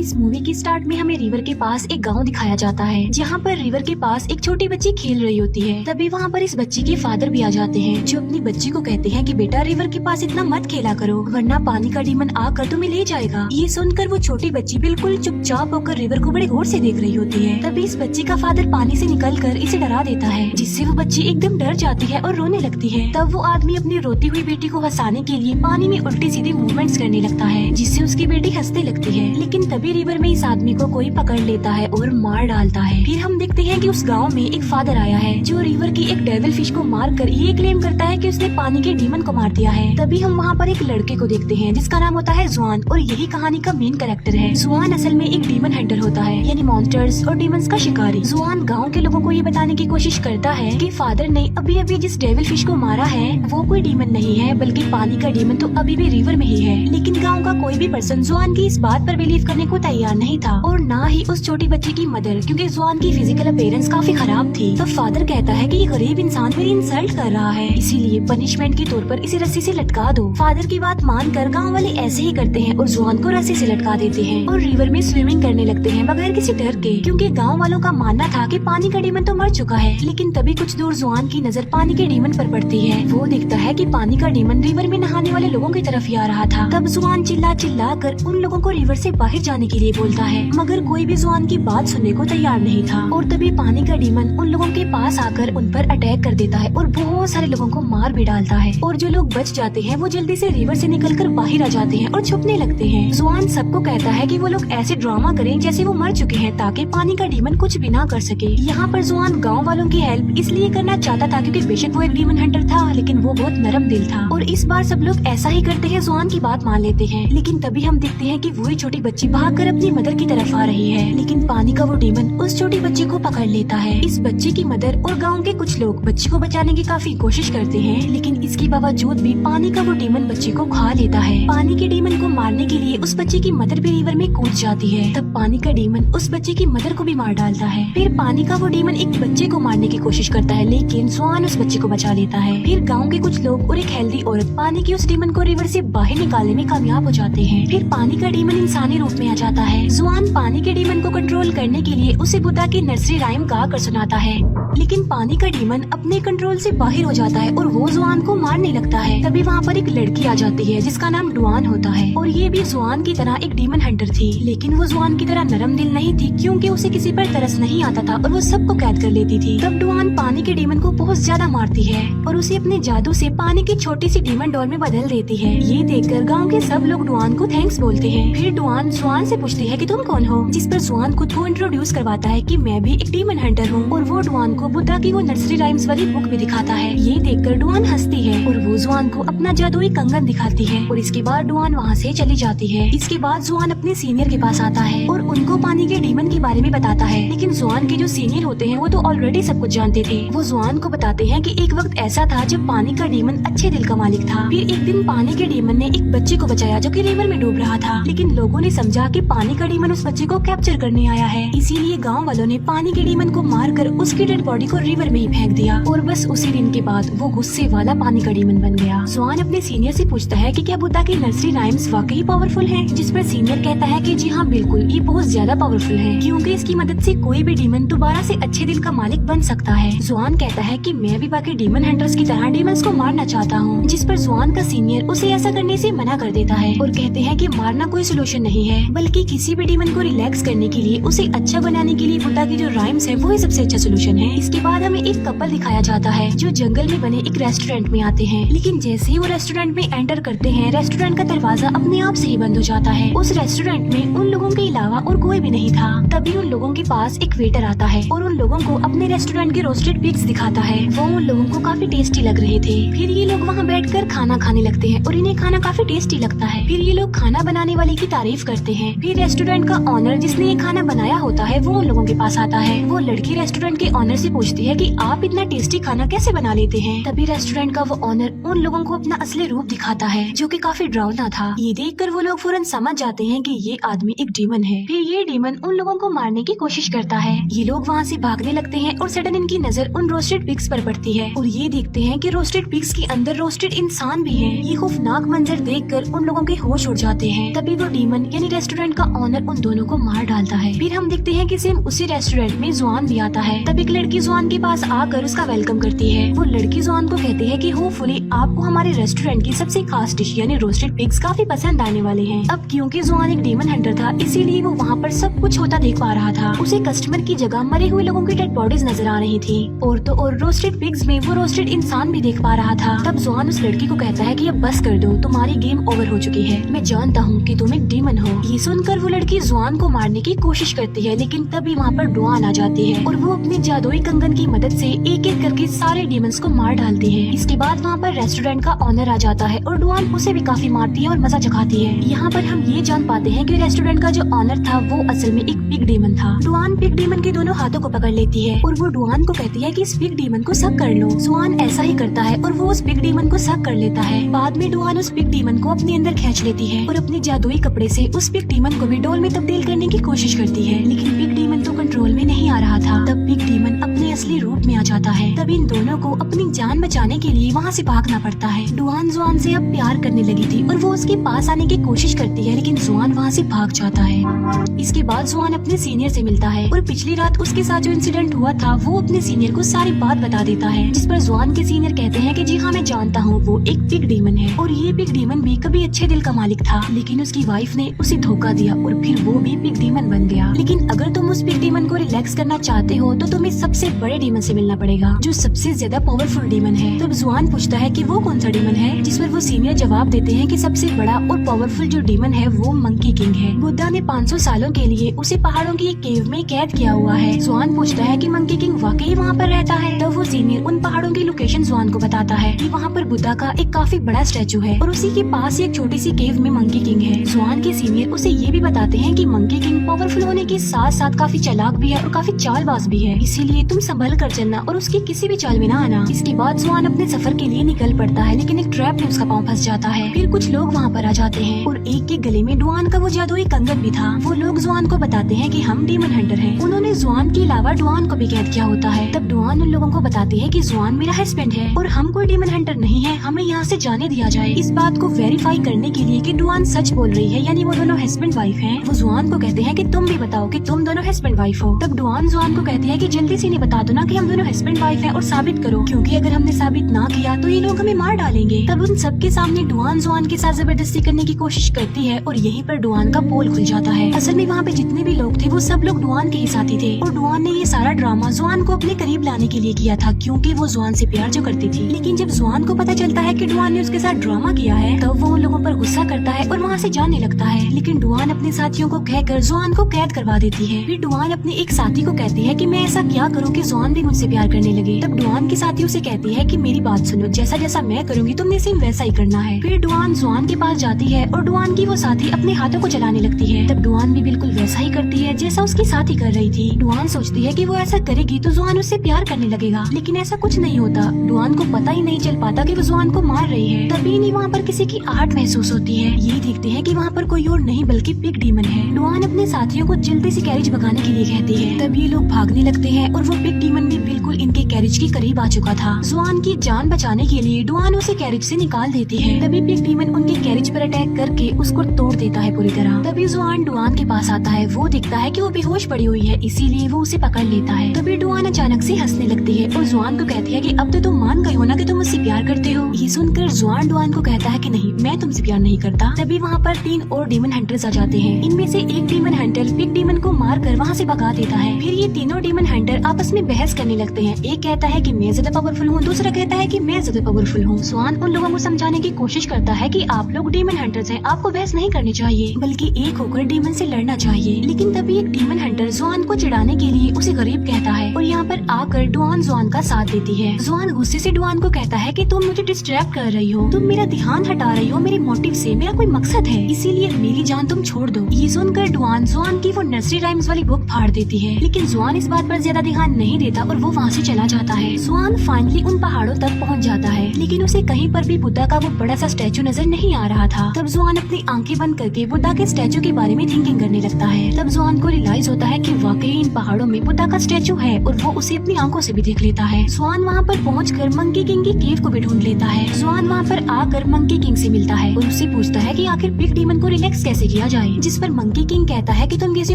इस मूवी की स्टार्ट में हमें रिवर के पास एक गांव दिखाया जाता है, जहाँ पर रिवर के पास एक छोटी बच्ची खेल रही होती है। तभी वहाँ पर इस बच्ची के फादर भी आ जाते हैं, जो अपनी बच्ची को कहते हैं कि बेटा रिवर के पास इतना मत खेला करो, वरना पानी का डीमन आकर तुम्हें ले जाएगा। ये सुनकर वो छोटी बच्ची बिल्कुल चुपचाप होकर रिवर को बड़े गौर से देख रही होती है। तभी इस बच्ची का फादर पानी से निकलकर इसे डरा देता है, जिससे वो बच्ची एकदम डर जाती है और रोने लगती है। तब वो आदमी अपनी रोती हुई बेटी को हंसाने के लिए पानी में उल्टी सीधी मूवमेंट्स करने लगता है, जिससे उसकी बेटी हंसने लगती है। लेकिन तभी रिवर में इस आदमी को कोई पकड़ लेता है और मार डालता है। फिर हम देखते हैं कि उस गांव में एक फादर आया है, जो रिवर की एक डेविल फिश को मारकर ये क्लेम करता है कि उसने पानी के डीमन को मार दिया है। तभी हम वहाँ पर एक लड़के को देखते हैं, जिसका नाम होता है जुआन, और यही कहानी का मेन कैरेक्टर है। जुआन असल में एक डीमन हंटर होता है, यानी मॉन्स्टर्स और डीमंस का शिकारी। जुआन गाँव के लोगों को ये बताने की कोशिश करता है कि फादर ने अभी अभी जिस डेविल फिश को मारा है वो कोई डीमन नहीं है, बल्कि पानी का डीमन तो अभी भी रिवर में ही है। लेकिन गाँव का कोई भी पर्सन जुआन की इस बात पर बिलीव करने को तैयार नहीं था, और न ही उस छोटी बच्ची की मदर, क्योंकि जुआन की फिजिकल अपीयरेंस काफी खराब थी। तो फादर कहता है कि ये गरीब इंसान मेरी इंसल्ट कर रहा है, इसीलिए पनिशमेंट के तौर पर इसे रस्सी से लटका दो। फादर की बात मानकर गांव वाले ऐसे ही करते हैं और जुआन को रस्सी से लटका देते हैं और रिवर में स्विमिंग करने लगते हैं बगैर किसी डर के, क्योंकि गाँव वालों का मानना था कि पानी का डीमन तो मर चुका है। लेकिन तभी कुछ दूर जुआन की नजर पानी के डीमन पर पड़ती है। वो देखता है कि पानी का डीमन रिवर में नहाने वाले लोगों की तरफ ही आ रहा था। तब जुआन चिल्ला कर उन लोगों को रिवर से बाहर जाने के लिए बोलता है, मगर कोई भी जुआन की बात सुनने को तैयार नहीं था। और तभी पानी का डीमन उन लोगों के पास आकर उन पर अटैक कर देता है और बहुत सारे लोगों को मार भी डालता है। और जो लोग बच जाते हैं वो जल्दी से रिवर से निकलकर बाहर आ जाते हैं और छुपने लगते हैं। जुआन सबको कहता है कि वो लोग ऐसे ड्रामा करें जैसे वो मर चुके हैं, ताकि पानी का डीमन कुछ भी ना कर सके। यहाँ पर जुआन गाँव वालों की हेल्प इसलिए करना चाहता था क्योंकि बेशक वो एक डीमन हंटर था, लेकिन वो बहुत नरम दिल था। और इस बार सब लोग ऐसा ही करते हैं, जुआन की बात मान लेते हैं। लेकिन तभी हम देखते हैं कि वही छोटी बच्ची भागकर अपनी मदर की तरफ आ रही है, लेकिन पानी का वो डीमन उस छोटी बच्ची को पकड़ लेता है। इस बच्ची की मदर और गांव के कुछ लोग बच्ची को बचाने की काफी कोशिश करते हैं, लेकिन इसके बावजूद भी पानी का वो डीमन बच्ची को खा लेता है। पानी के डीमन को मारने के लिए उस बच्ची की मदर भी रिवर में कूद जाती है। तब पानी का डीमन उस बच्ची की मदर को भी मार डालता है। फिर पानी का वो डीमन एक बच्चे को मारने की कोशिश करता है, लेकिन जुआन उस बच्चे को बचा लेता है। फिर गाँव के कुछ लोग और एक हेल्दी औरत पानी की उस डीमन को रिवर से बाहर निकालने में कामयाब हो जाते हैं। फिर पानी का डीमन इंसानी रूप में आ जाता है। जुआन पानी के डीमन को कंट्रोल करने के लिए उसे बुद्धा की नर्सरी राइम गा कर सुनाता है, लेकिन पानी का डीमन अपने कंट्रोल से बाहर हो जाता है और वो जुआन को मारने लगता है। तभी वहाँ पर एक लड़की आ जाती है, जिसका नाम डुआन होता है, और ये भी जुआन की तरह एक डीमन हंटर थी। लेकिन वो जुआन की तरह नरम दिल नहीं थी, क्योंकि उसे किसी पर तरस नहीं आता था और वो सबको कैद कर लेती थी। तब डुआन पानी के डीमन को बहुत ज्यादा मारती है और उसे अपने जादू से पानी की छोटी सी डीमन डॉल में बदल देती है। ये देखकर गाँव के सब लोग डुआन को थैंक्स बोलते हैं। फिर डुआन जुआन से पूछती है कि तुम कौन हो, जिस पर जुआन खुद को इंट्रोड्यूस करवाता है कि मैं भी एक डीमन हंटर हूँ, और वो डुआन को बुद्धा की वो नर्सरी राइम्स वाली बुक भी दिखाता है। ये देखकर डुआन हंसती है और वो जुआन को अपना जादुई कंगन दिखाती है, और इसके बाद डुआन वहाँ से चली जाती है। इसके बाद जुआन अपने सीनियर के पास आता है और उनको पानी के डीमन के बारे में बताता है, लेकिन जुआन के जो सीनियर होते हैं वो तो ऑलरेडी सब कुछ जानते थे। वो जुआन को बताते हैं कि एक वक्त ऐसा था जब पानी का डीमन अच्छे दिल का मालिक था। फिर एक दिन पानी के डीमन ने एक बच्चे को बचाया जो कि रिवर में डूब रहा था, लेकिन लोगों ने समझा कि पानी का डीमन उस बच्चे को कैप्चर करने आया है, इसीलिए गाँव वालों ने पानी के डीमन को मारकर उसकी डेड बॉडी को रिवर में ही फेंक दिया। और बस उसी दिन के बाद वो गुस्से वाला पानी का डीमन बन गया। जुआन अपने सीनियर से पूछता है कि क्या बुद्धा की नर्सरी राइम्स वाकई पावरफुल है, जिस पर सीनियर कहता है कि जी हाँ बिल्कुल, ये बहुत ज्यादा पावरफुल है, क्योंकि इसकी मदद से कोई भी डीमन दोबारा से अच्छे दिल का मालिक बन सकता है। जुआन कहता है कि मैं भी बाकी डीमन हंटर्स की तरह डीमंस को मारना चाहता हूँ, जिस पर जुआन का सीनियर उसे ऐसा करने से मना कर देता है और कहते हैं कि मारना कोई सोल्यूशन नहीं है, बल्कि किसी भी डीमन को रिलैक्स करने के लिए, उसे अच्छा बनाने के लिए बुद्धा की जो राइम्स है वो ही सबसे अच्छा सोल्यूशन है। इसके बाद हमें एक कपल दिखाया जाता है जो जंगल में बने एक रेस्टोरेंट में आते हैं, लेकिन जैसे ही वो रेस्टोरेंट में एंटर करते हैं, रेस्टोरेंट का दरवाजा अपने आप से ही बंद हो जाता है। उस रेस्टोरेंट में उन लोगों के अलावा और कोई भी नहीं था। तभी उन लोगों के पास एक वेटर आता है और उन लोगों को अपने रेस्टोरेंट के रोस्टेड पिग्स दिखाता है। वो उन लोगों को काफी टेस्टी लग रहे थे। फिर ये लोग वहाँ बैठकर खाना खाने लगते हैं और इन्हें खाना काफी टेस्टी लगता है। फिर ये लोग खाना बनाने वाले की तारीफ करते हैं। फिर रेस्टोरेंट का ऑनर जिसने ये खाना बनाया होता है वो उन लोगों के पास आता है। वो लड़की रेस्टोरेंट के ऑनर से पूछती है कि आप इतना टेस्टी खाना कैसे बना लेते हैं। तभी रेस्टोरेंट का वो ऑनर उन लोगों को अपना असली रूप दिखाता है, जो कि काफी डरावना था। ये देखकर वो लोग फौरन समझ जाते हैं कि ये आदमी एक डीमन है। फिर ये डीमन उन लोगों को मारने की कोशिश करता है। ये लोग वहाँ से भागने लगते हैं और सडन इनकी नजर उन रोस्टेड पिग्स पर पड़ती है और ये देखते हैं कि रोस्टेड पिग्स के अंदर रोस्टेड इंसान भी हैं। ये खौफनाक मंजर देखकर उन लोगों के होश उड़ जाते हैं। तभी वो डीमन यानी रेस्टोरेंट का ऑनर उन दोनों को मार डालता है। फिर हम देखते हैं कि सेम उसी रेस्टोरेंट में जुआन भी आता है। तब एक लड़की जुआन के पास आकर उसका वेलकम करती है। वो लड़की जुआन को कहती है कि होपफुली आपको हमारे रेस्टोरेंट की सबसे खास डिश यानी रोस्टेड पिग्स काफी पसंद आने वाले हैं। अब क्योंकि जुआन एक डीमन हंटर था, इसीलिए वो वहाँ पर सब कुछ होता देख पा रहा था। उसे कस्टमर की जगह मरे हुए लोगों की डेड बॉडीज नजर आ रही थी। और तो और रोस्टेड पिग्स में वो रोस्टेड इंसान भी देख पा रहा था। तब जुआन उस लड़की को कहता है कि अब बस कर दो, तुम्हारी गेम ओवर हो चुकी है। मैं जानता हूँ कि तुम एक डीमन हो। ये सुनकर वो लड़की जुआन को मारने की कोशिश करती है, लेकिन तभी वहाँ पर डुआन आ जाती है और वो अपने जादुई कंगन की मदद से एक एक करके सारे डीमंस को मार डालती है। इसके बाद वहाँ पर रेस्टोरेंट का ऑनर आ जाता है और डुआन उसे भी काफी मारती है और मजा चखाती है। यहाँ पर हम ये जान पाते हैं कि रेस्टोरेंट का जो ऑनर था वो असल में एक पिग डीमन था। डुआन पिग डीमन के दोनों हाथों को पकड़ लेती है और वो डुआन को कहती है कि इस पिग डीमन को सक कर लो। जुआन ऐसा ही करता है और वो उस पिग डीमन को सक कर लेता है। बाद में डुआन उस पिग डीमन को अपने अंदर खींच लेती है और अपने जादुई कपड़े से उस पिग डीमन को भी डॉल में तब्दील करने की कोशिश करती है, लेकिन पिग डीमन तो कंट्रोल में नहीं आ रहा था। तब पिग डीमन अपने असली रूप में आ जाता है। तब इन दोनों को अपनी जान बचाने के लिए वहाँ से भागना पड़ता है। डुआन जुआन से अब प्यार करने लगी थी और वो उसके पास आने की कोशिश करती है, लेकिन जुआन वहाँ से भाग जाता है। इसके बाद जुआन अपने सीनियर से मिलता है और पिछली रात उसके साथ जो इंसिडेंट हुआ था वो अपने सीनियर को सारी बात बता देता है, जिस पर जुआन के सीनियर कहते हैं कि जी हाँ मैं जानता हूँ, वो एक पिग डीमन है और ये पिग डीमन भी कभी अच्छे दिल का मालिक था, लेकिन उसकी वाइफ ने उसे धोखा दिया और फिर वो भी पिग डीमन बन गया। लेकिन अगर तुम उस पिग डीमन को रिलैक्स करना चाहते हो तो तुम्हें सबसे बड़े डीमन से मिलना पड़ेगा, जो सबसे ज्यादा पावरफुल डीमन है। तब जुआन पूछता है कि वो कौन सा डीमन है, जिस पर वो सीनियर जवाब देते हैं कि सबसे बड़ा और पावरफुल जो डीमन है वो मंकी किंग है। बुद्धा ने 500 सालों के लिए उसे पहाड़ों की एक केव में कैद किया हुआ है। जुआन पूछता है कि मंकी किंग वाकई वहाँ पर रहता है। तब वो सीनियर उन पहाड़ों की लोकेशन जुआन को बताता है कि वहाँ पर बुद्धा का एक काफी बड़ा स्टैचू है और उसी के पास एक छोटी सी केव में मंकी किंग है। जुआन के सीनियर उसे ये भी बताते हैं कि मंकी किंग पावरफुल होने के साथ साथ काफी चालाक भी है और काफी चालबाज भी है, इसीलिए तुम संभल कर चलना और उसकी किसी भी चाल में ना आना। इसके बाद जुआन अपने सफर के लिए निकल पड़ता है, लेकिन एक ट्रैप में उसका पाँव फंस जाता है। फिर कुछ लोग वहाँ पर आ जाते हैं और एक के गले में डुआन का वो जादुई कंगन भी था। वो लोग जुआन को बताते हैं कि हम डीमन हंटर हैं। उन्होंने जुआन के अलावा डुआन को भी कैद किया होता है। तब डुआन उन लोगों को बताती है कि जुआन मेरा हस्बैंड है और हम कोई डीमन हंटर नहीं है, हमें यहाँ से जाने दिया जाए। इस बात को वेरीफाई करने के लिए कि डुआन सच बोल रही है, यानी वो दोनों हस्बैंड वाइफ हैं, वो जुआन को कहते हैं कि तुम भी बताओ कि तुम दोनों हस्बैंड वाइफ हो। तब डुआन जुआन को कहती है कि जल्दी से इन्हें बता दो ना कि हम दोनों हस्बैंड वाइफ हैं और साबित करो, क्योंकि अगर हमने साबित ना किया तो ये लोग हमें मार डालेंगे। तब उन सबके सामने डुआन जुआन के साथ जबरदस्ती करने की कोशिश करती है और यहीं पर डुआन का पोल खुल जाता है। असल में वहाँ पे जितने भी लोग थे वो सब लोग डुआन के ही साथी थे और डुआन ने ये सारा ड्रामा जुआन को अपने करीब लाने के लिए किया था, क्योंकि वो जुआन से प्यार जो करती थी। लेकिन जब जुआन को पता चलता है कि डुआन ने उसके साथ ड्रामा किया है तब वो उन लोगों पर गुस्सा करता है और वहाँ से जाने लगता है। लेकिन डुआन अपने साथियों को कहकर जुआन को कैद करवा देती है। फिर डुआन अपने एक साथी को कहती है कि मैं ऐसा क्या करूँ कि जुआन भी मुझसे प्यार करने लगे। तब डुआन की साथी उसे कहती है कि मेरी बात सुनो, जैसा जैसा मैं करूँगी तुमने सेम वैसा ही करना है। फिर डुआन जुआन के पास जाती है और डुआन की वो साथी अपने हाथों को चलाने लगती है। तब डुआन भी बिल्कुल वैसा ही करती है जैसा उसकी साथी कर रही थी। डुआन सोचती है कि वो ऐसा करेगी तो जुआन उससे प्यार करने लगेगा, लेकिन ऐसा कुछ नहीं होता। डुआन को पता ही नहीं चल पाता कि वो जुआन को मार रही है। तभी नहीं वहाँ पर किसी की आहट महसूस होती है। ये देखते हैं कि वहाँ पर कोई और नहीं बल्कि पिग डीमन है। डुआन अपने साथियों को जल्दी से कैरेज भगाने के लिए कहती है। तब ये लोग भागने लगते हैं और वो पिग डीमन भी बिल्कुल इनके कैरेज के करीब आ चुका था। जुआन की जान बचाने के लिए डुआन उसे कैरेज से निकाल देती है। तभी पिग डीमन उनके कैरेज पर अटैक करके उसको तोड़ देता है पूरी तरह। तभी जुआन डुआन के पास आता है। वो दिखता है कि वो बेहोश पड़ी हुई है, इसीलिए वो उसे पकड़ लेता है। तभी डुआन अचानक से हंसने लगती है और जुआन को कहती है कि अब तो तुम मान गए हो ना कि तुम मुझसे प्यार करते हो। ये सुनकर जुआन डुआन को कहता है कि नहीं, मैं तुमसे प्यार नहीं करता। तभी वहाँ पर 3 और डीमन हंटर्स आ जाते हैं। इनमें से एक डीमन हंटर पिग डीमन को मार कर वहाँ से भगा देता है। फिर ये तीनों डीमन हंटर आपस में बहस करने लगते हैं। एक कहता है कि मैं ज्यादा पावरफुल हूँ, दूसरा कहता है कि मैं ज्यादा पावरफुल हूँ। जुआन उन लोगों को समझाने की कोशिश करता है कि आप लोग डीमन हंटर्स हैं, आपको बहस नहीं करनी चाहिए बल्कि एक होकर डीमन से लड़ना चाहिए। लेकिन तभी एक डीमन हंटर जुआन को चिढ़ाने के लिए उसे गरीब कहता है और यहाँ पर आकर डुआन जुआन का साथ देती है। जुआन गुस्से से डुआन को कहता है कि तुम मुझे डिस्ट्रैक्ट कर रही हो, तुम मेरा ध्यान हटा रही हो मेरे मोटिव से, मेरा कोई मकसद है, इसीलिए मेरी जान तुम छोड़ दो। ये सुनकर डुआन जुआन की वो नर्सरी राइम राइम्स वाली बुक फाड़ देती है, लेकिन जुआन इस बात पर ज्यादा ध्यान नहीं देता और वो वहाँ से चला जाता है। जुआन फाइनली उन पहाड़ों तक पहुँच जाता है, लेकिन उसे कहीं पर भी बुद्धा का वो बड़ा सा स्टैचू नजर नहीं आ रहा था। तब जुआन अपनी आंखें बंद करके बुद्धा के स्टैचू के बारे में थिंकिंग करने लगता है। तब जुआन को रियलाइज होता है कि वाकई इन पहाड़ों में बुद्धा का स्टैचू है और वो उसे अपनी आंखों से भी देख लेता है। जुआन वहाँ पर पहुंचकर मंकी किंग की केव को भी ढूंढ लेता है। जुआन वहाँ पर आकर मंकी किंग से मिलता है और उससे पूछता है कि आखिर बिग डीमन को रिलैक्स कैसे किया जाए, जिस पर मंकी किंग कहता है कि तुम किसी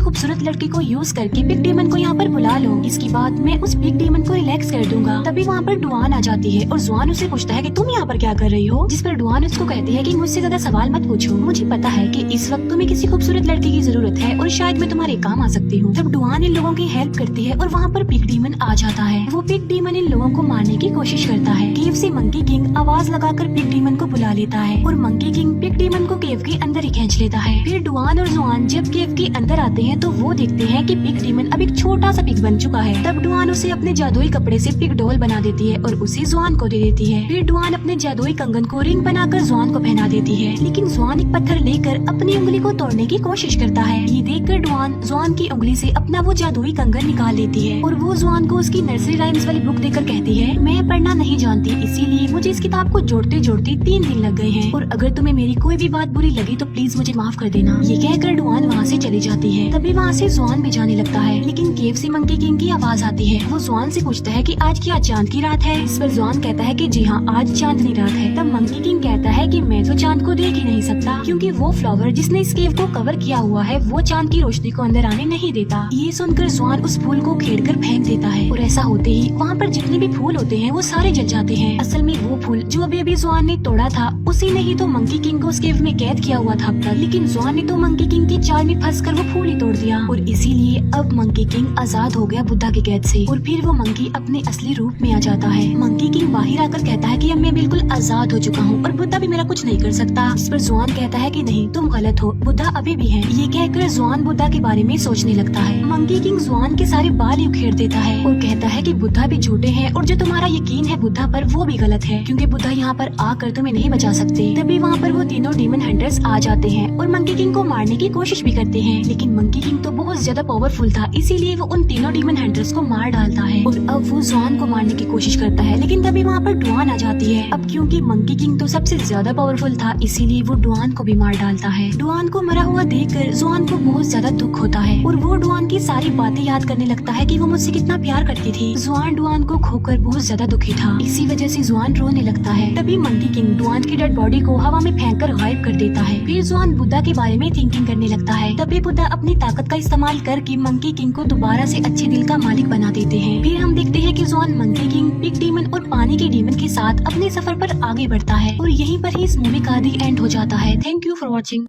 खूबसूरत लड़की को यूज करके बिग डीमन को यहाँ पर बुला लो, इसके बाद मैं उस बिग डीमन को रिलैक्स कर दूंगा। तभी वहाँ पर डुआन आ जाती है और जुआन उससे पूछता है कि तुम यहाँ पर क्या कर रही हो, जिस पर डुआन उसको कहती है कि मुझसे ज्यादा सवाल मत पूछो, मुझे पता है कि इस वक्त तुम्हें किसी खूबसूरत लड़की की जरूरत है और शायद मैं तुम्हारे काम आ सकती हूँ। तब डुआन इन लोगों की हेल्प करती है और वहाँ पर बिग डीमन आ जाता है। वो बिग डीमन इन लोगों को मारने की कोशिश करता है। केव से मंकी किंग आवाज लगाकर बिग डीमन को बुला लेता है और मंकी किंग बिग डीमन को केव के अंदर ही खींच लेता है। फिर डुआन और जुआन जब केव के अंदर आते हैं तो वो देखते हैं कि बिग डीमन अब एक छोटा सा पिग बन चुका है। तब डुआन उसे अपने जादुई कपड़े से पिग डॉल बना देती है और उसे जुआन को दे देती है। फिर डुआन अपने जादुई कंगन को रिंग बनाकर जुआन को पहना देती है, लेकिन जुआन एक पत्थर लेकर अपनी उंगली को तोड़ने की कोशिश करता है। ये देखकर डुआन जुआन की उंगली से अपना वो जादुई कंगन निकाल लेती है और वो जुआन को उसकी नर्सरी राइम्स वाली बुक देकर कहती है, मैं पढ़ना नहीं जानती, इसीलिए मुझे इस किताब को जोड़ते जोड़ते 3 दिन लग गए हैं और अगर तुम्हें मेरी कोई भी बात बुरी लगी तो प्लीज मुझे माफ कर देना। ये कहकर डुआन वहाँ से चली जाती है। तभी वहाँ से जुआन भी जाने लगता है, लेकिन केव से मंकी किंग की आवाज आती है। वो जुआन से पूछता है कि आज क्या चांद की रात है, इस पर जुआन कहता है कि जी हाँ, आज चांदनी रात है। तब मंकी किंग कहता है कि मैं तो चांद को देख ही नहीं सकता, क्योंकि वो फ्लावर जिसने इस केव को कवर किया हुआ है वो चांद की रोशनी को अंदर आने नहीं देता। ये सुनकर जुआन उस फूल को खेड़कर फेंक देता है और ऐसा होते ही वहाँ पर जितने भी फूल होते हैं वो सारे जल जाते हैं। असल में वो फूल जो अभी जुआन ने तोड़ा था उसी ने ही तो मंकी किंग को उस केव में कैद किया हुआ था अब तक, लेकिन जुआन ने तो मंकी किंग की चाल में फंसकर वो फूल ही तोड़ दिया और इसीलिए अब मंकी किंग आजाद हो गया बुद्धा की कैद से और फिर वो मंकी अपने असली रूप में आ जाता है। मंकी किंग बाहर आकर कहता है कि अब मैं बिल्कुल आजाद हो चुका हूँ और बुद्धा भी मेरा कुछ नहीं कर सकता, इस पर जुआन कहता है कि नहीं, तुम गलत हो, बुद्धा अभी भी है। ये कहकर जुआन बुद्धा के बारे में सोचने लगता है। मंकी किंग जुआन के सारे बाल ही उखेड़ देता है और कहता है कि बुद्धा भी झूठे हैं और जो तुम्हारा यकीन है बुद्धा पर वो भी गलत है, क्योंकि बुद्धा यहाँ पर आकर तुम्हें नहीं बचा सकते। तभी वहाँ पर वो तीनों डीमन हंटर्स आ जाते हैं और मंकी किंग को मारने की कोशिश भी करते हैं, लेकिन मंकी किंग तो बहुत ज्यादा पावरफुल था, इसीलिए वो उन तीनों डीमन हंटर्स को मार डालता है और अब वो जुआन को मारने की कोशिश करता है, लेकिन तभी वहाँ पर डुआन आ जाती है। अब क्योंकि मंकी किंग तो सबसे ज्यादा पावरफुल था, इसीलिए वो डुआन को भी मार डालता है। डुआन को मरा हुआ देखकर जुआन को बहुत ज्यादा दुख होता है और वो डुआन की सारी बातें याद करने लगता है कि वो मुझसे कितना प्यार करती थी। जुआन डुआन को खोकर बहुत ज्यादा दुखी था, इसी वजह से जुआन रोने लगता है। तभी मंकी किंग डुआन की डेड बॉडी को हवा में फेंककर गायब कर देता है। फिर जुआन बुद्धा के बारे में थिंकिंग करने लगता है। तभी बुद्धा अपनी ताकत का इस्तेमाल करके मंकी किंग को दोबारा से अच्छे दिल का मालिक बना देते हैं। फिर हम देखते हैं कि जुआन मंकी किंग, बिग डीमन और पानी के डीमन के साथ अपने सफर पर आगे बढ़ता है और यहीं पर ही इस मूवी का दी एंड हो जाता है। Thank you for watching.